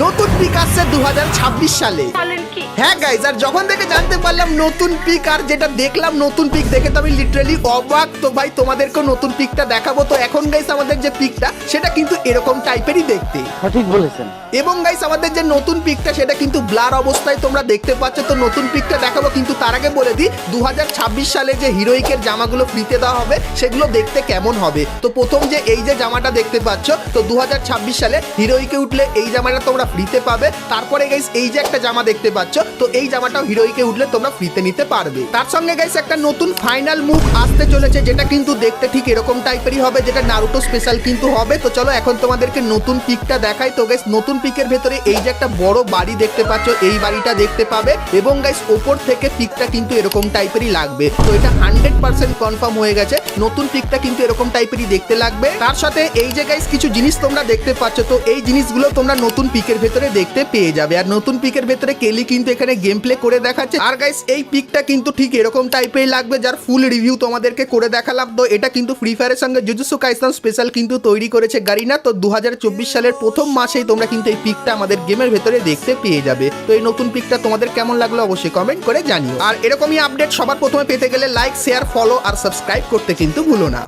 নতুন পিক আসছে 2026 সালে। হ্যাঁ গাইজ, আর যখন থেকে জানতে পারলাম নতুন পিক, আর যেটা দেখলাম নতুন পিক দেখে তো আমি লিটারালি অবাক। তো ভাই তোমাদেরকেও নতুন পিকটা দেখাবো। তো এখন গাইজ আমাদের যে পিকটা সেটা কিন্তু এরকম টাইপেরই দেখতে। সঠিক বলেছেন। এবং গাইস আমাদের যে নতুন পিকটা সেটা কিন্তু ব্লার অবস্থায় তোমরা দেখতে পাচ্ছ। তো নতুন পিকটা দেখাবো, কিন্তু তার আগে বলে দিই 2026 সালে যে হিরোইকের জামাগুলো ফ্রিতে দেওয়া হবে সেগুলো দেখতে কেমন হবে। তো প্রথম যে এই যে জামাটা দেখতে পাচ্ছ, তো 2026 সালে হিরোইকে উঠলে এই জামাটা তোমরা ফ্রিতে পাবে। তারপরে গাইস এই যে একটা জামা দেখতে পাচ্ছ, তো এই জামাটাও হিরোইকে উঠলে তোমরা ফ্রিতে নিতে পারবে। তার সঙ্গে গাইস একটা নতুন ফাইনাল মুভ আসতে চলেছে, যেটা কিন্তু দেখতে ঠিক এরকম টাইপেরই হবে, যেটা নারুটো স্পেশাল কিন্তু হবে। তো চলো এখন তোমাদেরকে নতুন পিকটা দেখাই। তো গাইস নতুন পিকের ভেতরে এই যে একটা বড় বাড়ি দেখতে পাচ্ছ, এই বাড়িটা দেখতে পাবে। এবং গাইস ওপর থেকে পিকটা কিন্তু এরকম টাইপেরই লাগবে। তো এটা 100% কনফার্ম হয়ে গেছে, নতুন পিকটা কিন্তু এরকম টাইপেরই দেখতে লাগবে। তার সাথে এই যে গাইস কিছু জিনিস তোমরা দেখতে পাচ্ছ, তো এই জিনিসগুলো তোমরা নতুন পিকের ভেতরে দেখতে পেয়ে যাবে। আর নতুন পিকের ভেতরে কেলি কিন্তু এখানে গেম প্লে করে দেখাচ্ছে। আর গাইস এই পিকটা কিন্তু ঠিক এরকম টাইপেরই লাগবে, যার ফুল রিভিউ তোমাদেরকে করে দেখালাম। তো এটা কিন্তু ফ্রি ফায়ারের সঙ্গে জুজুৎসু কাইসেন স্পেশাল কিন্তু তৈরি করেছে গারিনা। তো 2024 সালের প্রথম মাসেই তোমরা কিন্তু এই পিকটা আমাদের গেমের ভেতরে দেখতে পেয়ে যাবে। তো এই নতুন পিকটা তোমাদের কেমন লাগলো অবশ্যই কমেন্ট করে জানিও। আর এরকমই আপডেট সবার প্রথমে পেতে গেলে লাইক, শেয়ার, ফলো আর সাবস্ক্রাইব করতে কিন্তু ভুলো না।